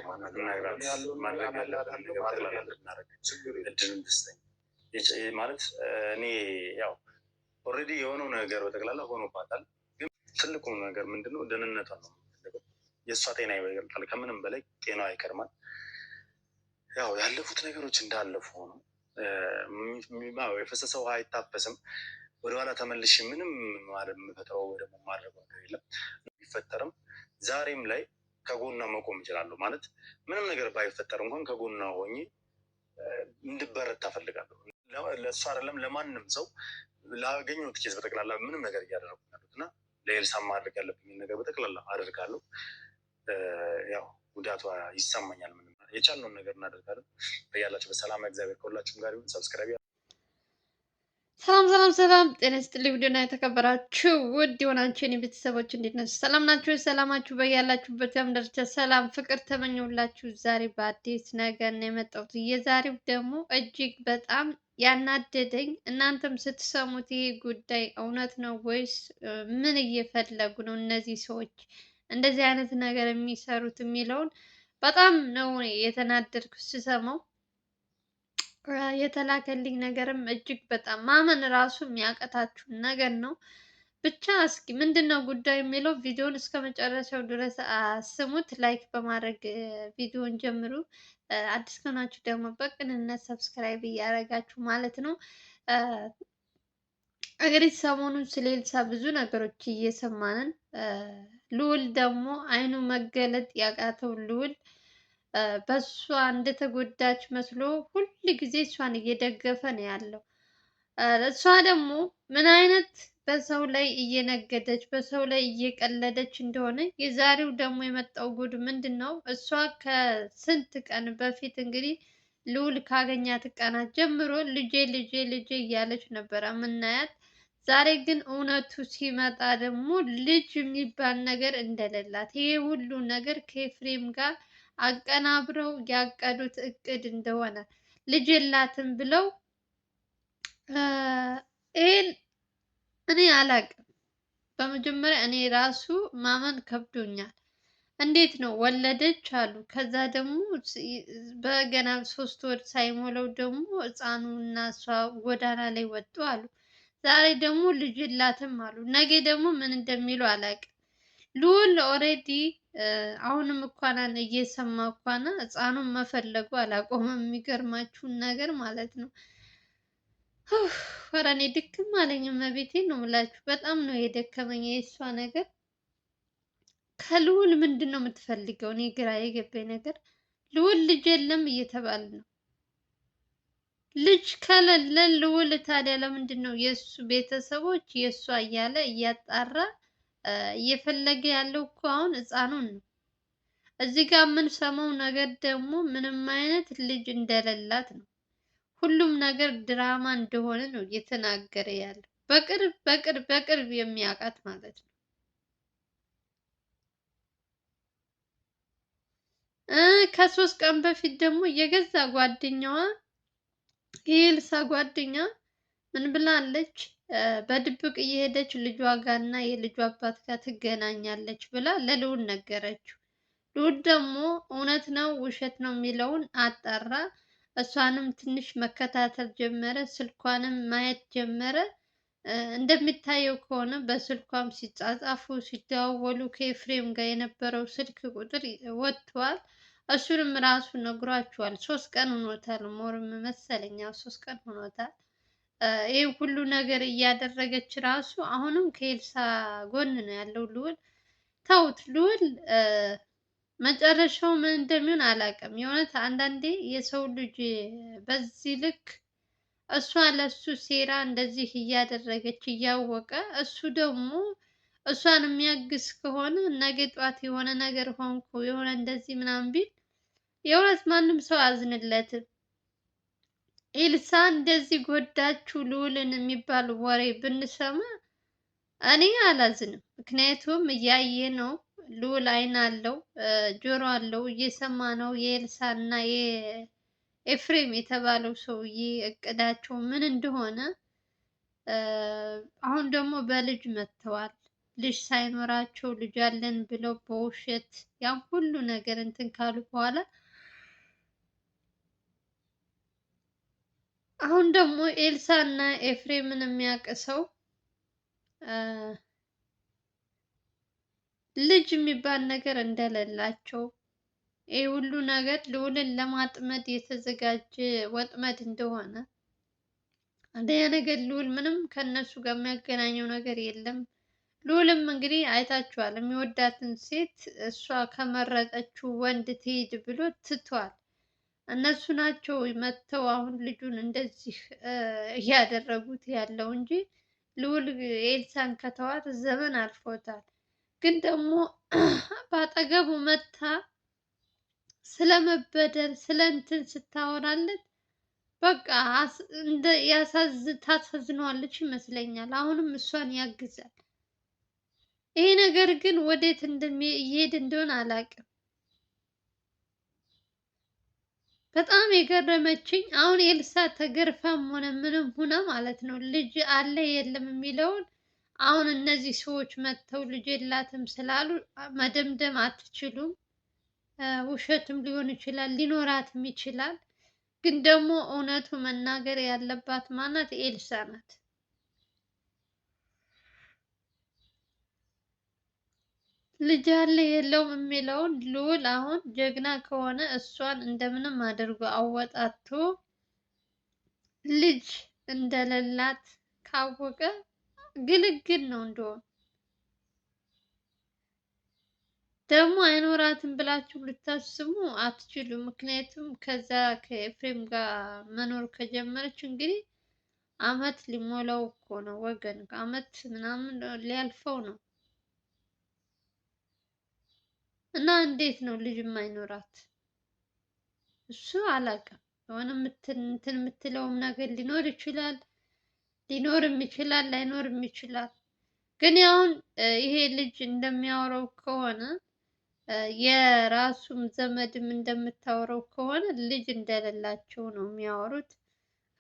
መናገራት ማድረግ ያለብን ነገር በጠቅላላ እንድናደርግ እድል እንድስጠኝ ማለት እኔ ያው ኦልሬዲ የሆነው ነገር በጠቅላላ ሆኖባታል። ግን ትልቁ ነገር ምንድነው? ደህንነቷን ነው የምፈልገው። የእሷ ጤና ይበልጣል፣ ከምንም በላይ ጤና ይቀድማል። ያው ያለፉት ነገሮች እንዳለፉ ነው። የፈሰሰ ውሃ አይታፈስም። ወደኋላ ተመልሼ ምንም የምፈጥረው ወይ ደግሞ ማድረገው ነገር የለም። ቢፈጠርም ዛሬም ላይ ከጎኗ መቆም እችላለሁ። ማለት ምንም ነገር ባይፈጠር እንኳን ከጎኗ ሆኜ እንድበረታ እፈልጋለሁ። ለእሱ አይደለም ለማንም ሰው ላገኘሁት ኬዝ በጠቅላላ ምንም ነገር እያደረጉ ያሉት እና ለኤልሳ ማድረግ ያለብኝ ነገር በጠቅላላ አደርጋለሁ። ያው ጉዳቷ ይሰማኛል። ምንም የቻልነውን ነገር እናደርጋለን። በያላችሁ በሰላም እግዚአብሔር ከሁላችሁም ጋር ይሁን። ሰብስክራይብ ሰላም ጤና ይስጥልኝ። ውድና የተከበራችሁ ውድ የሆናችሁ የኔ ቤተሰቦች እንዴት ናችሁ? ሰላም ናችሁ? ሰላማችሁ በያላችሁበት ያምደርቻ ሰላም ፍቅር ተመኘሁላችሁ። ዛሬ በአዲስ ነገር ነው የመጣሁት። የዛሬው ደግሞ እጅግ በጣም ያናደደኝ እናንተም ስትሰሙት ይሄ ጉዳይ እውነት ነው ወይስ ምን እየፈለጉ ነው እነዚህ ሰዎች እንደዚህ አይነት ነገር የሚሰሩት የሚለውን በጣም ነው የተናደድኩ ስሰማው። የተላከልኝ ነገርም እጅግ በጣም ማመን ራሱ የሚያቀታችሁ ነገር ነው። ብቻ እስኪ ምንድን ነው ጉዳዩ የሚለው ቪዲዮን እስከ መጨረሻው ድረስ ስሙት። ላይክ በማድረግ ቪዲዮን ጀምሩ። አዲስ ከሆናችሁ ደግሞ በቅንነት ሰብስክራይብ እያደረጋችሁ ማለት ነው። እንግዲህ ሰሞኑን ስለ ኤልሳ ብዙ ነገሮች እየሰማንን፣ ልዑል ደግሞ አይኑ መገለጥ ያቃተው ልዑል በእሷ እንደተጎዳች መስሎ ሁል ጊዜ እሷን እየደገፈ ነው ያለው። እሷ ደግሞ ምን አይነት በሰው ላይ እየነገደች በሰው ላይ እየቀለደች እንደሆነ የዛሬው ደግሞ የመጣው ጉድ ምንድን ነው? እሷ ከስንት ቀን በፊት እንግዲህ ልዑል ካገኛት ቀናት ጀምሮ ልጄ ልጄ ልጄ እያለች ነበረ ምናያት። ዛሬ ግን እውነቱ ሲመጣ ደግሞ ልጅ የሚባል ነገር እንደሌላት፣ ይሄ ሁሉ ነገር ከኤፍሬም ጋር አቀናብረው ያቀዱት እቅድ እንደሆነ፣ ልጅ የላትም ብለው ይሄን እኔ አላቅም። በመጀመሪያ እኔ ራሱ ማመን ከብዶኛል። እንዴት ነው ወለደች አሉ። ከዛ ደግሞ በገና 3 ወር ሳይሞላው ደግሞ ህፃኑ እና እሷ ጎዳና ላይ ወጡ አሉ። ዛሬ ደግሞ ልጅ የላትም አሉ። ነገ ደግሞ ምን እንደሚሉ አላቅም። ልዑል ኦሬዲ አሁንም እንኳን እየሰማ እንኳን ህፃኑን መፈለጉ አላቆመም። የሚገርማችሁን ነገር ማለት ነው። ኧረ እኔ ድክም አለኝ። እመቤቴን ነው የምላችሁ። በጣም ነው የደከመኝ የእሷ ነገር። ከልዑል ምንድን ነው የምትፈልገው? እኔ ግራ የገባኝ ነገር ልዑል ልጅ የለም እየተባለ ነው። ልጅ ከሌለ ልዑል ታዲያ ለምንድን ነው የእሱ ቤተሰቦች የእሷ እያለ እያጣራ እየፈለገ ያለው? እኮ አሁን ህፃኑን ነው። እዚህ ጋር የምንሰማው ነገር ደግሞ ምንም አይነት ልጅ እንደሌላት ነው። ሁሉም ነገር ድራማ እንደሆነ ነው እየተናገረ ያለው። በቅርብ የሚያውቃት ማለት ነው። ከ3 ቀን በፊት ደግሞ የገዛ ጓደኛዋ የኤልሳ ጓደኛ ምን ብላለች? በድብቅ እየሄደች ልጇ ጋር እና የልጇ አባት ጋር ትገናኛለች ብላ ለልዑል ነገረችው። ልዑል ደግሞ እውነት ነው ውሸት ነው የሚለውን አጣራ። እሷንም ትንሽ መከታተል ጀመረ። ስልኳንም ማየት ጀመረ። እንደሚታየው ከሆነ በስልኳም ሲጻጻፉ ሲደዋወሉ ከኤፍሬም ጋር የነበረው ስልክ ቁጥር ወጥቷል። እሱንም ራሱ ነግሯቸዋል። 3 ቀን ሆኖታል። ሞርም መሰለኝ 3 ቀን ሆኖታል። ይህ ሁሉ ነገር እያደረገች ራሱ አሁንም ከኤልሳ ጎን ነው ያለው ልዑል። ተውት፣ ልዑል መጨረሻው ምን እንደሚሆን አላውቅም። የእውነት አንዳንዴ የሰው ልጅ በዚህ ልክ እሷ ለሱ ሴራ እንደዚህ እያደረገች እያወቀ እሱ ደግሞ እሷን የሚያግዝ ከሆነ ነገ ጧት የሆነ ነገር ሆንኩ የሆነ እንደዚህ ምናምን ቢል የእውነት ማንም ሰው አዝንለትም። ኤልሳ እንደዚህ ጎዳችሁ ልዑልን የሚባል ወሬ ብንሰማ እኔ አላዝንም። ምክንያቱም እያየ ነው። ልዑል አይን አለው፣ ጆሮ አለው፣ እየሰማ ነው የኤልሳ እና የኤፍሬም የተባለው ሰውዬ እቅዳቸው ምን እንደሆነ። አሁን ደግሞ በልጅ መጥተዋል። ልጅ ሳይኖራቸው ልጅ አለን ብለው በውሸት ያን ሁሉ ነገር እንትን ካሉ በኋላ አሁን ደግሞ ኤልሳ እና ኤፍሬምን የሚያውቅ ሰው ልጅ የሚባል ነገር እንደሌላቸው ይህ ሁሉ ነገር ልዑልን ለማጥመድ የተዘጋጀ ወጥመድ እንደሆነ አንደኛ ነገር ልዑል ምንም ከነሱ ጋር የሚያገናኘው ነገር የለም። ልዑልም እንግዲህ አይታችኋል፣ የሚወዳትን ሴት እሷ ከመረጠችው ወንድ ትሂድ ብሎ ትቷል። እነሱ ናቸው መጥተው አሁን ልጁን እንደዚህ እያደረጉት ያለው እንጂ ልዑል ኤልሳን ከተዋት ዘመን አልፎታል። ግን ደግሞ በአጠገቡ መታ ስለመበደል ስለ እንትን ስታወራለት በቃ ታሳዝነዋለች ይመስለኛል። አሁንም እሷን ያግዛል። ይሄ ነገር ግን ወዴት እየሄድ እንደሆነ አላውቅም። በጣም የገረመችኝ አሁን ኤልሳ ተገርፋም ሆነ ምንም ሆነ ማለት ነው ልጅ አለ የለም የሚለውን አሁን እነዚህ ሰዎች መጥተው ልጅ የላትም ስላሉ መደምደም አትችሉም። ውሸትም ሊሆን ይችላል፣ ሊኖራትም ይችላል። ግን ደግሞ እውነቱ መናገር ያለባት ማናት? ኤልሳ ናት። ልጅ አለ የለውም የሚለውን ልዑል አሁን ጀግና ከሆነ እሷን እንደምንም አድርጎ አወጣቶ ልጅ እንደሌላት ካወቀ ግልግል ነው። እንደውም ደግሞ አይኖራትም ብላችሁ ልታስቡ አትችሉም። ምክንያቱም ከዛ ከኤፍሬም ጋር መኖር ከጀመረች እንግዲህ አመት ሊሞላው እኮ ነው ወገን፣ አመት ምናምን ሊያልፈው ነው። እና እንዴት ነው ልጅ የማይኖራት? እሱ አላውቅም። የሆነ እንትን የምትለውም ነገር ሊኖር ይችላል፣ ሊኖርም ይችላል፣ ላይኖርም ይችላል። ግን አሁን ይሄ ልጅ እንደሚያወራው ከሆነ የራሱም ዘመድም እንደምታወራው ከሆነ ልጅ እንደሌላቸው ነው የሚያወሩት።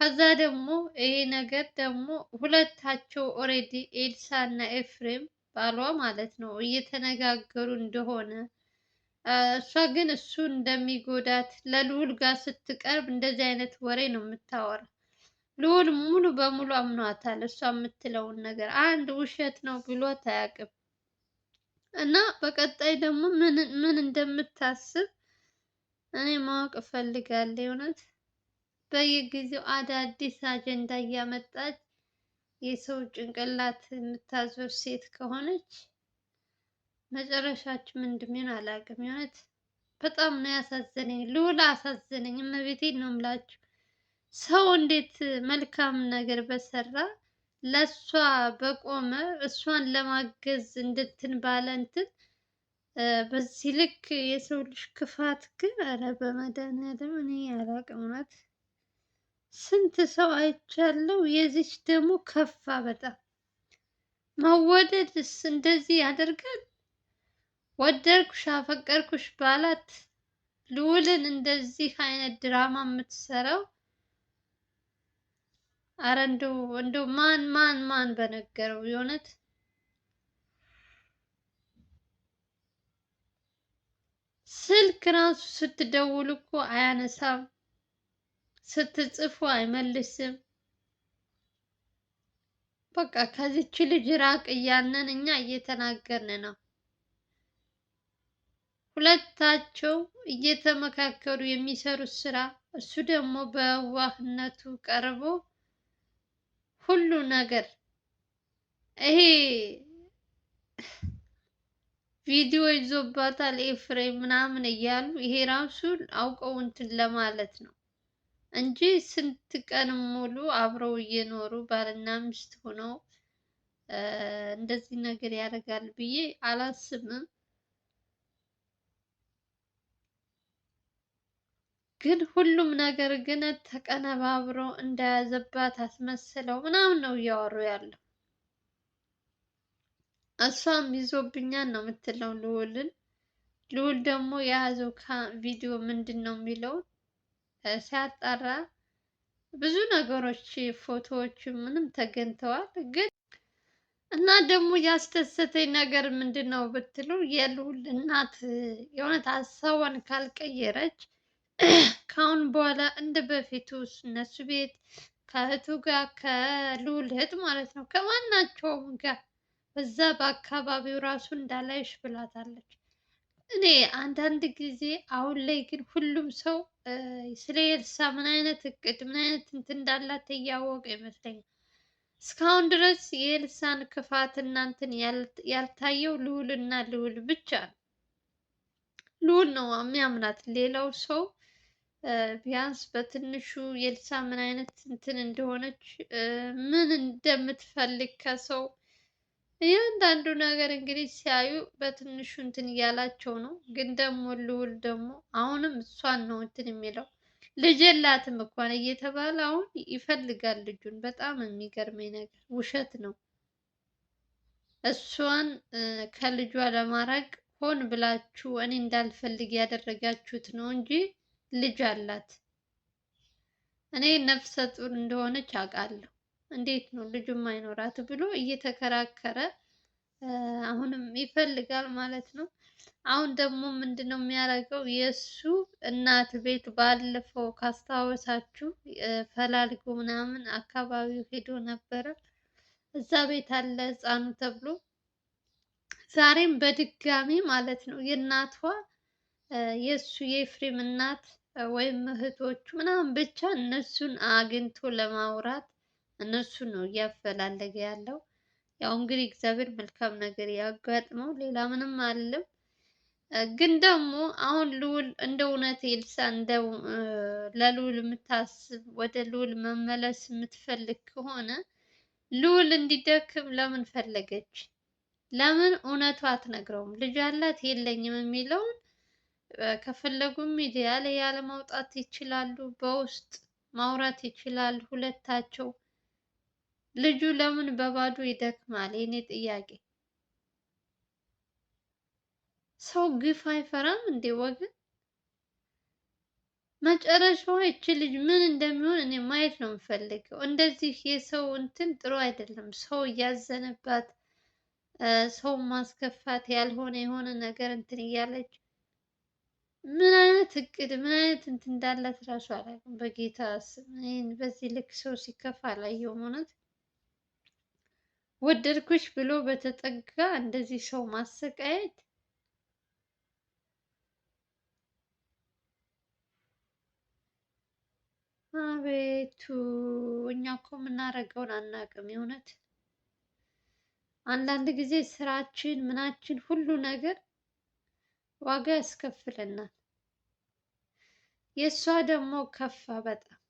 ከዛ ደግሞ ይሄ ነገር ደግሞ ሁለታቸው ኦሬዲ ኤልሳ እና ኤፍሬም ባሏ ማለት ነው እየተነጋገሩ እንደሆነ እሷ ግን እሱ እንደሚጎዳት ለልዑል ጋር ስትቀርብ እንደዚህ አይነት ወሬ ነው የምታወራ። ልዑል ሙሉ በሙሉ አምኗታል። እሷ የምትለውን ነገር አንድ ውሸት ነው ብሎት አያውቅም። እና በቀጣይ ደግሞ ምን እንደምታስብ እኔ ማወቅ እፈልጋለሁ። እውነት በየጊዜው አዳዲስ አጀንዳ እያመጣች የሰው ጭንቅላት የምታዞር ሴት ከሆነች መጨረሻችን ምን እንደሚሆን አላውቅም። የእውነት በጣም ነው ያሳዘነኝ። ልዑል አሳዘነኝ። እመቤቴን ነው የምላችሁ። ሰው እንዴት መልካም ነገር በሰራ ለእሷ በቆመ እሷን ለማገዝ እንድትን ባለ እንትን በዚህ ልክ የሰው ልጅ ክፋት ግን ኧረ በመድኃኒዓለም እኔ አላውቅም። እውነት ስንት ሰው አይቻለው። የዚች ደግሞ ከፋ በጣም። መወደድስ እንደዚህ ያደርጋል? ወደድኩሽ አፈቀርኩሽ ባላት ልዑልን እንደዚህ አይነት ድራማ የምትሰራው አረ እንደው ማን በነገረው? የእውነት ስልክ ራሱ ስትደውል እኮ አያነሳም፣ ስትጽፉ አይመልስም። በቃ ከዚች ልጅ ራቅ እያልን እኛ እየተናገርን ነው። ሁለታቸው እየተመካከሩ የሚሰሩት ስራ እሱ ደግሞ በዋህነቱ ቀርቦ ሁሉ ነገር ይሄ ቪዲዮ ይዞባታል ኤፍሬም ምናምን እያሉ ይሄ ራሱ አውቀው እንትን ለማለት ነው እንጂ ስንት ቀን ሙሉ አብረው እየኖሩ ባልና ሚስት ሆነው እንደዚህ ነገር ያደርጋል ብዬ አላስብም። ግን ሁሉም ነገር ግን ተቀነባብሮ እንደያዘባት አስመስለው ምናምን ነው እያወሩ ያለው። እሷም ይዞብኛል ነው የምትለው ልዑልን። ልዑል ደግሞ የያዘው ቪዲዮ ምንድን ነው የሚለውን ሲያጣራ ብዙ ነገሮች ፎቶዎች ምንም ተገኝተዋል። ግን እና ደግሞ ያስደሰተኝ ነገር ምንድን ነው ብትሉ የልዑል እናት የእውነት ሀሳቧን ካልቀየረች ከአሁን በኋላ እንደ በፊቱ እነሱ ቤት ከእህቱ ጋር ከልዑል እህት ማለት ነው ከማናቸውም ጋር በዛ በአካባቢው ራሱ እንዳላይሽ ብላታለች። እኔ አንዳንድ ጊዜ አሁን ላይ ግን ሁሉም ሰው ስለ ኤልሳ ምን አይነት እቅድ ምን አይነት እንትን እንዳላት እያወቀ ይመስለኛል። እስካሁን ድረስ የኤልሳን ክፋት እናንትን ያልታየው ልዑል እና ልዑል ብቻ ነው። ልዑል ነው የሚያምናት። ሌላው ሰው ቢያንስ በትንሹ የኤልሳ ምን አይነት እንትን እንደሆነች ምን እንደምትፈልግ ከሰው እያንዳንዱ ነገር እንግዲህ ሲያዩ በትንሹ እንትን እያላቸው ነው። ግን ደግሞ ልዑል ደግሞ አሁንም እሷን ነው እንትን የሚለው ልጅ የላትም እንኳን እየተባለ አሁን ይፈልጋል ልጁን። በጣም የሚገርመኝ ነገር ውሸት ነው። እሷን ከልጇ ለማራቅ ሆን ብላችሁ እኔ እንዳልፈልግ ያደረጋችሁት ነው እንጂ ልጅ አላት። እኔ ነፍሰ ጡር እንደሆነች አውቃለሁ። እንዴት ነው ልጁም አይኖራት ብሎ እየተከራከረ አሁንም ይፈልጋል ማለት ነው። አሁን ደግሞ ምንድነው የሚያደርገው? የእሱ እናት ቤት ባለፈው ካስታወሳችሁ ፈላልጎ ምናምን አካባቢው ሄዶ ነበረ። እዛ ቤት አለ ህፃኑ ተብሎ ዛሬም በድጋሚ ማለት ነው የእናቷ የእሱ የኤፍሬም እናት ወይም እህቶቹ ምናምን ብቻ እነሱን አግኝቶ ለማውራት እነሱን ነው እያፈላለገ ያለው። ያው እንግዲህ እግዚአብሔር መልካም ነገር ያጋጥመው፣ ሌላ ምንም አለም። ግን ደግሞ አሁን ልዑል እንደ እውነት ኤልሳ እንደው ለልዑል የምታስብ ወደ ልዑል መመለስ የምትፈልግ ከሆነ ልዑል እንዲደክም ለምን ፈለገች? ለምን እውነቷ አትነግረውም? ልጅ አላት የለኝም የሚለውን ከፈለጉ ሚዲያ ላይ ያለ ማውጣት ይችላሉ፣ በውስጥ ማውራት ይችላሉ ሁለታቸው። ልጁ ለምን በባዶ ይደክማል? የኔ ጥያቄ። ሰው ግፍ አይፈራም እንዴ ወገን? መጨረሻዋ ይቺ ልጅ ምን እንደሚሆን እኔ ማየት ነው የምፈልገው። እንደዚህ የሰው እንትን ጥሩ አይደለም። ሰው እያዘነባት ሰው ማስከፋት ያልሆነ የሆነ ነገር እንትን እያለች ምን አይነት እቅድ ምን አይነት እንትን እንዳላት እራሱ አላውቅም። በጌታ ስም በዚህ ልክ ሰው ሲከፋ አላየሁም። እውነት ወደድኩሽ ብሎ በተጠጋ እንደዚህ ሰው ማሰቃየት አቤቱ! እኛ እኮ የምናደርገውን አናውቅም። የእውነት አንዳንድ ጊዜ ስራችን ምናችን ሁሉ ነገር ዋጋ ያስከፍለናል። የእሷ ደግሞ ከፋ በጣም።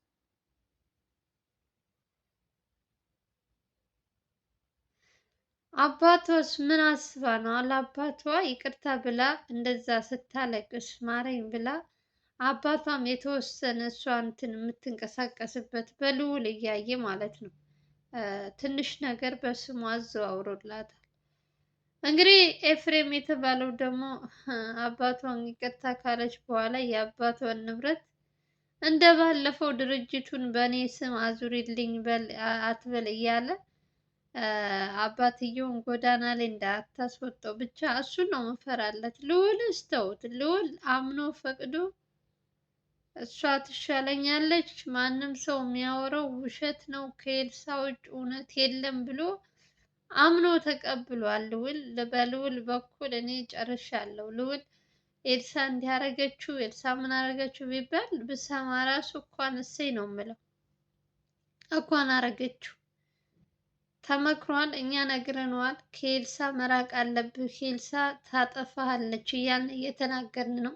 አባቷስ ምን አስባ ነው? አለአባቷ ይቅርታ ብላ እንደዛ ስታለቅስ ማረኝ ብላ አባቷም የተወሰነ እሷ እንትን የምትንቀሳቀስበት በልዑል እያየ ማለት ነው ትንሽ ነገር በስሙ አዘዋውሮላታል። እንግዲህ ኤፍሬም የተባለው ደግሞ አባቷን ይቅርታ ካለች በኋላ የአባቷን ንብረት እንደ ባለፈው ድርጅቱን በእኔ ስም አዙሪልኝ አትበል እያለ አባትየውን ጎዳና ላይ እንዳታስወጣው ብቻ እሱን ነው መፈራለት። ልዑል እስተውት ልዑል አምኖ ፈቅዶ እሷ ትሻለኛለች፣ ማንም ሰው የሚያወራው ውሸት ነው፣ ከኤልሳ ውጭ እውነት የለም ብሎ አምኖ ተቀብሏል። ልዑል በልዑል በኩል እኔ ጨርሻለሁ። ልዑል ኤልሳ እንዲያረገችው ኤልሳ ምን አረገችው ቢባል ብሰማ ራሱ እንኳን እሰይ ነው የምለው። እንኳን አረገችው ተመክሯል። እኛ ነግረነዋል። ከኤልሳ መራቅ አለብህ፣ ከኤልሳ ታጠፋሃለች እያልን እየተናገርን ነው።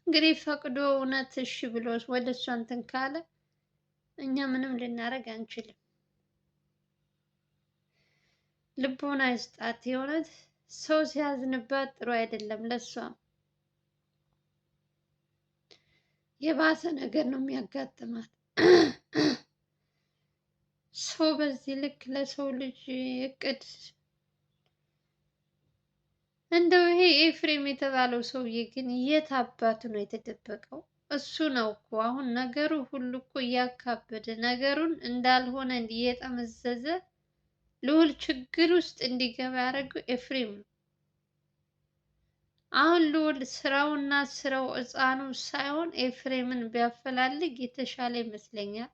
እንግዲህ ፈቅዶ እውነት እሺ ብሎ ወደ እሷ እንትን ካለ እኛ ምንም ልናደርግ አንችልም። ልቦና ይስጣት። የእውነት ሰው ሲያዝንባት ጥሩ አይደለም። ለሷም የባሰ ነገር ነው የሚያጋጥማት። ሰው በዚህ ልክ ለሰው ልጅ እቅድ እንደው ይሄ ኤፍሬም የተባለው ሰውዬ ግን የት አባቱ ነው የተደበቀው? እሱ ነው እኮ አሁን ነገሩ ሁሉ እኮ እያካበደ ነገሩን እንዳልሆነ እየጠመዘዘ ልዑል ችግር ውስጥ እንዲገባ ያደረገው ኤፍሬም ነው። አሁን ልዑል ስራውና ስራው ሕፃኑ ሳይሆን ኤፍሬምን ቢያፈላልግ የተሻለ ይመስለኛል።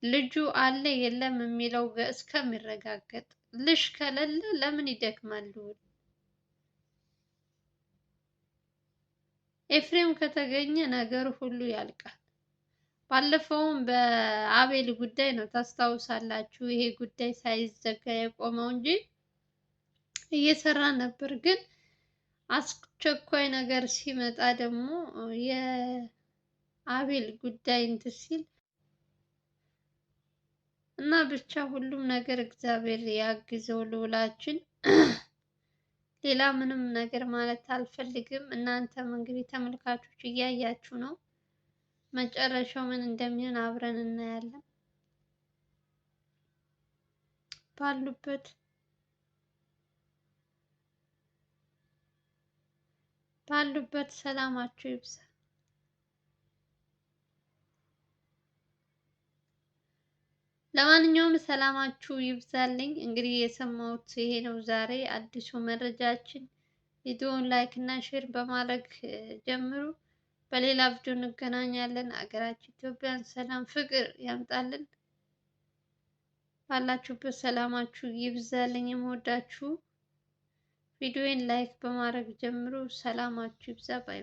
ልጁ አለ የለም የሚለው እስከሚረጋገጥ ልጅ ከሌለ ለምን ይደክማል ልዑል? ኤፍሬም ከተገኘ ነገሩ ሁሉ ያልቃል። ባለፈውም በአቤል ጉዳይ ነው ታስታውሳላችሁ። ይሄ ጉዳይ ሳይዘጋ የቆመው እንጂ እየሰራ ነበር። ግን አስቸኳይ ነገር ሲመጣ ደግሞ የአቤል ጉዳይ እንትን ሲል እና ብቻ ሁሉም ነገር እግዚአብሔር ያግዘው ልዑላችን። ሌላ ምንም ነገር ማለት አልፈልግም። እናንተም እንግዲህ ተመልካቾች እያያችሁ ነው። መጨረሻው ምን እንደሚሆን አብረን እናያለን። ባሉበት ሰላማችሁ ይብዛ። ለማንኛውም ሰላማችሁ ይብዛልኝ። እንግዲህ የሰማሁት ይሄ ነው ዛሬ አዲሱ መረጃችን። ቪዲዮውን ላይክ እና ሼር በማድረግ ጀምሩ። በሌላ ቪዲዮ እንገናኛለን። አገራችን ኢትዮጵያን ሰላም ፍቅር ያምጣልን። ባላችሁበት ሰላማችሁ ይብዛልኝ። የምወዳችሁ ቪዲዮውን ላይክ በማድረግ ጀምሩ። ሰላማችሁ ይብዛ። ባይ